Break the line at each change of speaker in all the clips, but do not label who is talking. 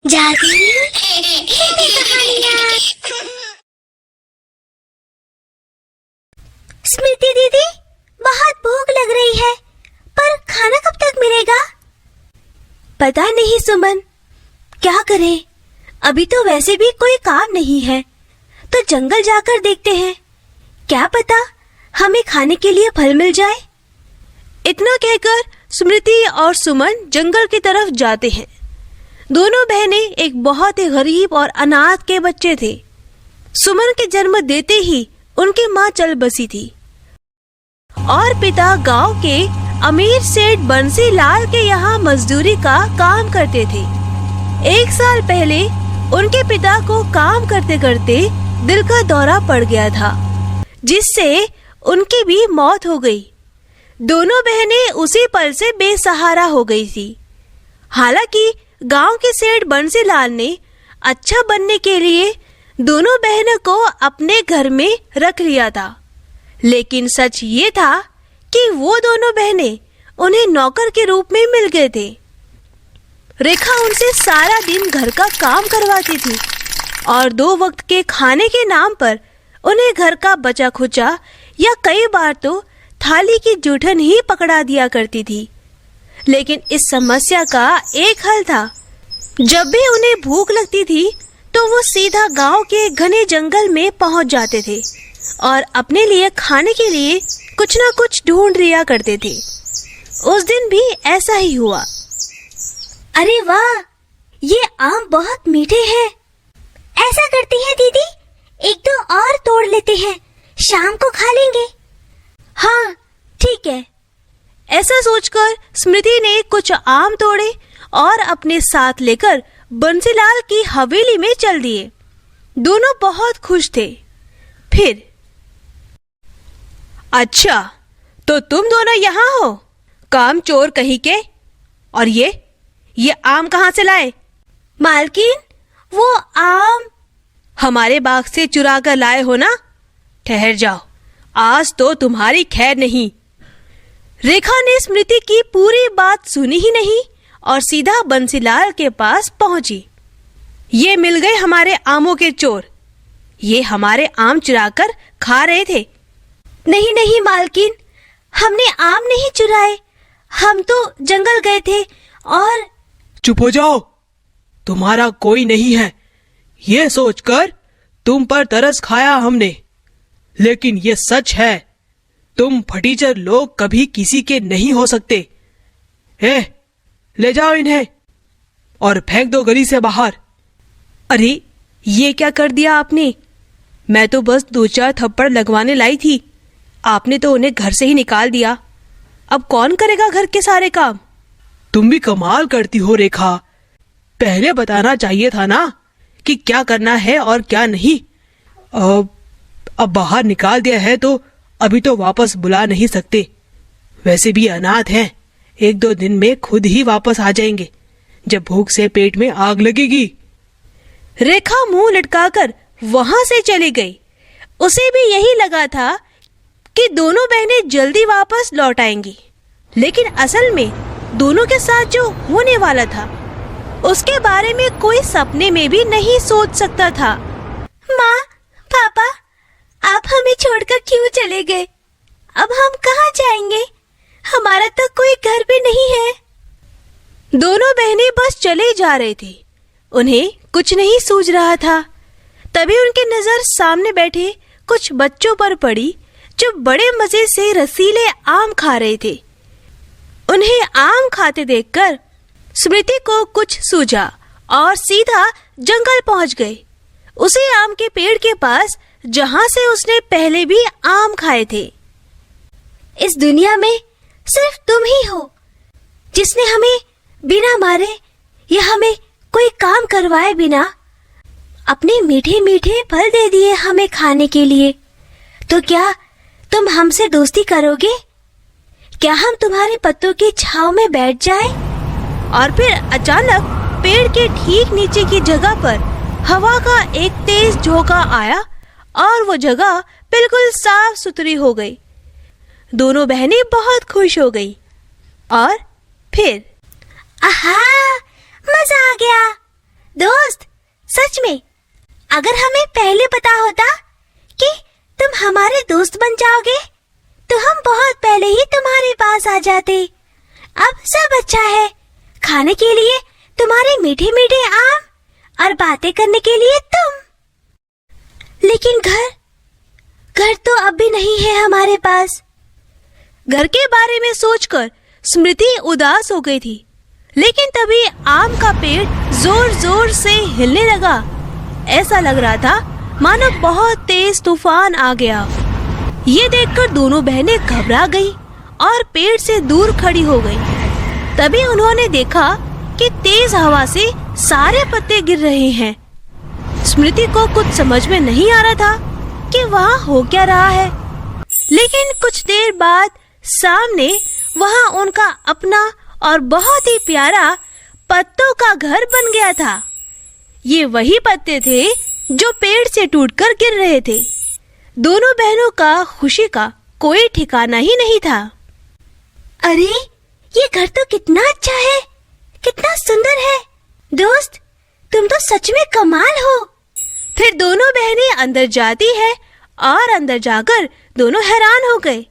जादू कहानियाँ। स्मृति दीदी, बहुत भूख लग रही है, पर खाना कब तक मिलेगा? पता नहीं सुमन, क्या करें? अभी तो वैसे भी कोई काम नहीं है, तो जंगल जाकर देखते हैं। क्या पता हमें खाने के लिए फल मिल जाए।
इतना कहकर स्मृति और सुमन जंगल की तरफ जाते हैं। दोनों बहनें एक बहुत ही गरीब और अनाथ के बच्चे थे। सुमन के जन्म देते ही उनकी माँ चल बसी थी और पिता गांव के अमीर सेठ बंसी लाल के यहाँ मजदूरी का काम करते थे। 1 साल पहले उनके पिता को काम करते करते दिल का दौरा पड़ गया था, जिससे उनकी भी मौत हो गई। दोनों बहनें उसी पल से बेसहारा हो गई थी। हालांकि गांव के सेठ बंसीलाल ने अच्छा बनने के लिए दोनों बहनों को अपने घर में रख लिया था, लेकिन सच ये था कि वो दोनों बहनें उन्हें नौकर के रूप में मिल गए थे। रेखा उनसे सारा दिन घर का काम करवाती थी और 2 वक्त के खाने के नाम पर उन्हें घर का बचा खुचा या कई बार तो थाली की जूठन ही पकड़ा दिया करती थी। लेकिन इस समस्या का एक हल था। जब भी उन्हें भूख लगती थी तो वो सीधा गांव के घने जंगल में पहुंच जाते थे और अपने लिए खाने के लिए कुछ ना कुछ ढूंढ लिया करते थे। उस दिन भी ऐसा ही हुआ।
अरे वाह, ये आम बहुत मीठे हैं। ऐसा करती है दीदी, 1-2 और तोड़ लेते हैं, शाम को खा लेंगे। हाँ ठीक है।
ऐसा सोचकर स्मृति ने कुछ आम तोड़े और अपने साथ लेकर बंसीलाल की हवेली में चल दिए। दोनों बहुत खुश थे। फिर, अच्छा तो तुम दोनों यहाँ हो, काम चोर कहीं के। और ये आम कहाँ से लाए?
मालकिन, वो आम
हमारे बाग से चुरा कर लाए हो ना? ठहर जाओ, आज तो तुम्हारी खैर नहीं। रेखा ने स्मृति की पूरी बात सुनी ही नहीं और सीधा बंसीलाल के पास पहुंची। ये मिल गए हमारे आमों के चोर। ये हमारे आम चुराकर खा रहे थे।
नहीं नहीं मालकिन, हमने आम नहीं चुराए, हम तो जंगल गए थे और
चुप हो जाओ, तुम्हारा कोई नहीं है, ये सोचकर तुम पर तरस खाया हमने। लेकिन ये सच है, तुम फटीचर लोग कभी किसी के नहीं हो सकते। ले जाओ इन्हें और फेंक दो गली से बाहर।
अरे ये क्या कर दिया आपने? मैं तो बस 2-4 थप्पड़ लगवाने लाई थी, आपने तो उन्हें घर से ही निकाल दिया। अब कौन करेगा घर के सारे काम?
तुम भी कमाल करती हो रेखा, पहले बताना चाहिए था ना कि क्या करना है और क्या नहीं। अब बाहर निकाल दिया है तो अभी तो वापस बुला नहीं सकते। वैसे भी अनाथ हैं, 1-2 दिन में खुद ही वापस आ जाएंगे जब भूख से पेट में आग लगेगी।
रेखा मुंह लटकाकर वहां से चली गई। उसे भी यही लगा था कि दोनों बहनें जल्दी वापस लौट आएंगी, लेकिन असल में दोनों के साथ जो होने वाला था उसके बारे में कोई सपने में भी नहीं सोच सकता था।
माँ, पापा, आप हमें छोड़कर क्यों चले गए? अब हम कहाँ जाएंगे? हमारा तो कोई घर भी नहीं है।
दोनों बहनें बस चले जा रहे थे, उन्हें कुछ नहीं सूझ रहा था। तभी उनकी नजर सामने बैठे कुछ बच्चों पर पड़ी जो बड़े मजे से रसीले आम खा रहे थे। उन्हें आम खाते देखकर स्मृति को कुछ सूझा और सीधा जंगल पहुंच गए, उसी आम के पेड़ के पास जहां से उसने पहले भी आम खाए थे।
इस दुनिया में सिर्फ तुम ही हो जिसने हमें बिना मारे या हमें कोई काम करवाए बिना अपने मीठे मीठे फल दे दिए हमें खाने के लिए। तो क्या तुम हमसे दोस्ती करोगे? क्या हम तुम्हारे पत्तों की छांव में बैठ जाएं?
और फिर अचानक पेड़ के ठीक नीचे की जगह पर हवा का एक तेज झोंका आया और वो जगह बिल्कुल साफ सुथरी हो गई। दोनों बहनें बहुत खुश हो गई। और फिर
आहा, मजा आ गया। दोस्त, सच में अगर हमें पहले पता होता कि तुम हमारे दोस्त बन जाओगे तो हम बहुत पहले ही तुम्हारे पास आ जाते। अब सब अच्छा है, खाने के लिए तुम्हारे मीठे मीठे आम और बातें करने के लिए तुम। लेकिन घर तो अब भी नहीं है हमारे पास।
घर के बारे में सोचकर स्मृति उदास हो गई थी, लेकिन तभी आम का पेड़ जोर जोर से हिलने लगा। ऐसा लग रहा था मानो बहुत तेज तूफान आ गया। ये देखकर दोनों बहनें घबरा गई और पेड़ से दूर खड़ी हो गई। तभी उन्होंने देखा कि तेज हवा से सारे पत्ते गिर रहे हैं। स्मृति को कुछ समझ में नहीं आ रहा था कि वहाँ हो क्या रहा है, लेकिन कुछ देर बाद सामने वहाँ उनका अपना और बहुत ही प्यारा पत्तों का घर बन गया था। ये वही पत्ते थे जो पेड़ से टूटकर गिर रहे थे। दोनों बहनों का खुशी का कोई ठिकाना ही नहीं था।
अरे, ये घर तो कितना अच्छा है, कितना सुंदर है। दोस्त, तुम तो सच में कमाल हो।
फिर दोनों बहनें अंदर जाती है और अंदर जाकर दोनों हैरान हो गए।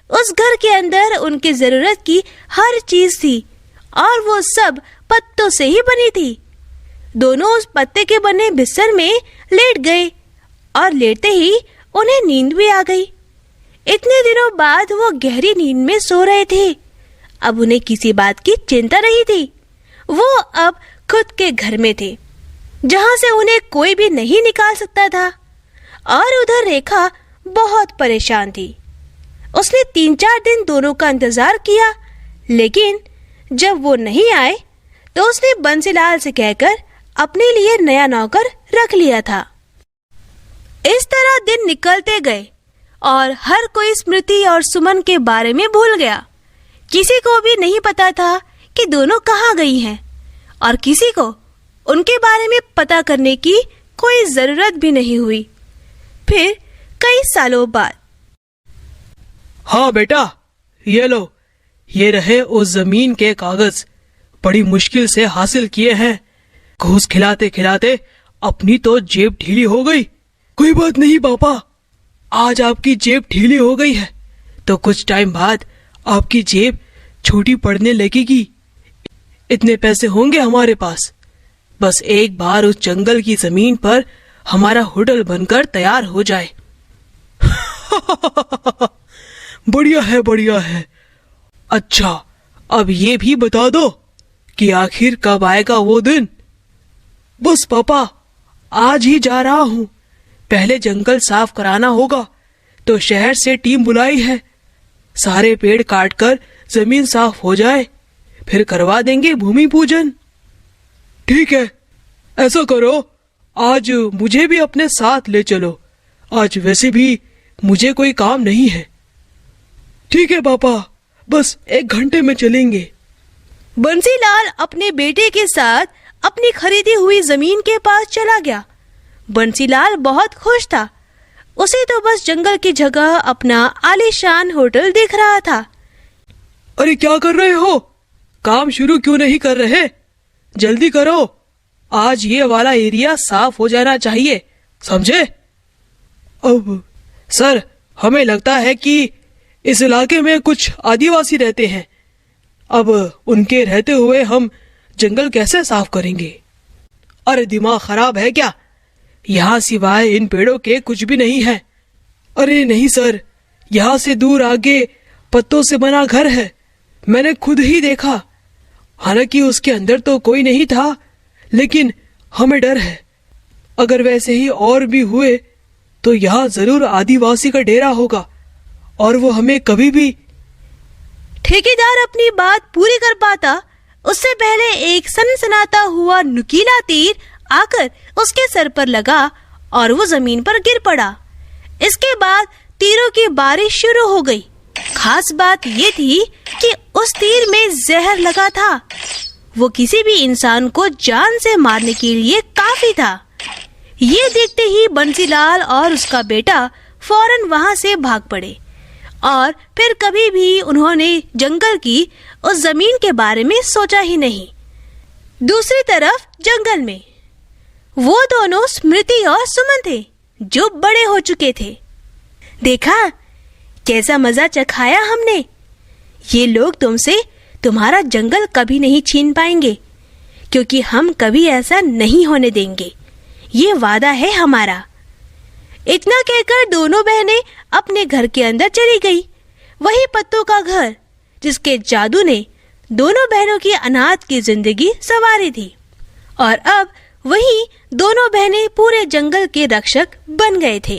उस घर के अंदर उनकी जरूरत की हर चीज थी और वो सब पत्तों से ही बनी थी। दोनों उस पत्ते के बने बिस्तर में लेट गए और लेटते ही उन्हें नींद भी आ गई। इतने दिनों बाद वो गहरी नींद में सो रहे थे। अब उन्हें किसी बात की चिंता नहीं थी। वो अब खुद के घर में थे, जहां से उन्हें कोई भी नहीं निकाल सकता था। और उधर रेखा बहुत परेशान थी। उसने 3-4 दिन दोनों का इंतजार किया, लेकिन जब वो नहीं आए तो उसने बंसीलाल से कहकर अपने लिए नया नौकर रख लिया था। इस तरह दिन निकलते गए और हर कोई स्मृति और सुमन के बारे में भूल गया। किसी को भी नहीं पता था कि दोनों कहाँ गई हैं और किसी को उनके बारे में पता करने की कोई जरूरत भी नहीं हुई। फिर कई सालों बाद,
हाँ बेटा, ये लो, ये रहे उस जमीन के कागज। बड़ी मुश्किल से हासिल किए हैं। घूस खिलाते खिलाते अपनी तो जेब ढीली हो गई। कोई बात नहीं पापा, आज आपकी जेब ढीली हो गई है तो कुछ टाइम बाद आपकी जेब छोटी पड़ने लगेगी। इतने पैसे होंगे हमारे पास, बस एक बार उस जंगल की जमीन पर हमारा होटल बनकर तैयार हो जाए। बढ़िया है, बढ़िया है। अच्छा, अब ये भी बता दो कि आखिर कब आएगा वो दिन। बस पापा, आज ही जा रहा हूँ। पहले जंगल साफ कराना होगा तो शहर से टीम बुलाई है। सारे पेड़ काटकर जमीन साफ हो जाए, फिर करवा देंगे भूमि पूजन। ठीक है, ऐसा करो, आज मुझे भी अपने साथ ले चलो। आज वैसे भी मुझे कोई काम नहीं है। ठीक है पापा, बस 1 घंटे में चलेंगे।
बंसीलाल अपने बेटे के साथ अपनी खरीदी हुई जमीन के पास चला गया। बंसीलाल बहुत खुश था। उसे तो बस जंगल की जगह अपना आलीशान होटल दिख रहा था।
अरे क्या कर रहे हो? काम शुरू क्यों नहीं कर रहे? जल्दी करो, आज ये वाला एरिया साफ हो जाना चाहिए, समझे? अब सर, हमें लगता है कि इस इलाके में कुछ आदिवासी रहते हैं। अब उनके रहते हुए हम जंगल कैसे साफ करेंगे? अरे दिमाग खराब है क्या? यहाँ सिवाय इन पेड़ों के कुछ भी नहीं है। अरे नहीं सर, यहाँ से दूर आगे पत्तों से बना घर है, मैंने खुद ही देखा। हालांकि उसके अंदर तो कोई नहीं था, लेकिन हमें डर है अगर वैसे ही और भी हुए तो यहाँ जरूर आदिवासी का डेरा होगा और वो हमें कभी भी।
ठेकेदार अपनी बात पूरी कर पाता उससे पहले एक सनसनाता हुआ नुकीला तीर आकर उसके सर पर लगा और वो जमीन पर गिर पड़ा। इसके बाद तीरों की बारिश शुरू हो गई। खास बात ये थी कि उस तीर में जहर लगा था। वो किसी भी इंसान को जान से मारने के लिए काफी था। ये देखते ही बंसीलाल और उसका बेटा फौरन वहां से भाग पड़े और फिर कभी भी उन्होंने जंगल की उस जमीन के बारे में सोचा ही नहीं। दूसरी तरफ जंगल में वो दोनों स्मृति और सुमन थे, जो बड़े हो चुके थे। देखा कैसा मजा चखाया हमने। ये लोग तुमसे तुम्हारा जंगल कभी नहीं छीन पाएंगे, क्योंकि हम कभी ऐसा नहीं होने देंगे। ये वादा है हमारा। इतना कहकर दोनों बहनें अपने घर के अंदर चली गई। वही पत्तों का घर जिसके जादू ने दोनों बहनों की अनाथ की जिंदगी संवारी थी। और अब वही दोनों बहनें पूरे जंगल के रक्षक बन गए थे।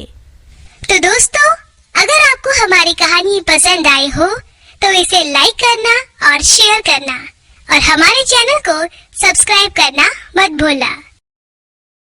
तो दोस्तों, अगर आपको हमारी कहानी पसंद आई हो तो इसे लाइक करना और शेयर करना और हमारे चैनल को सब्सक्राइब करना मत भूलना।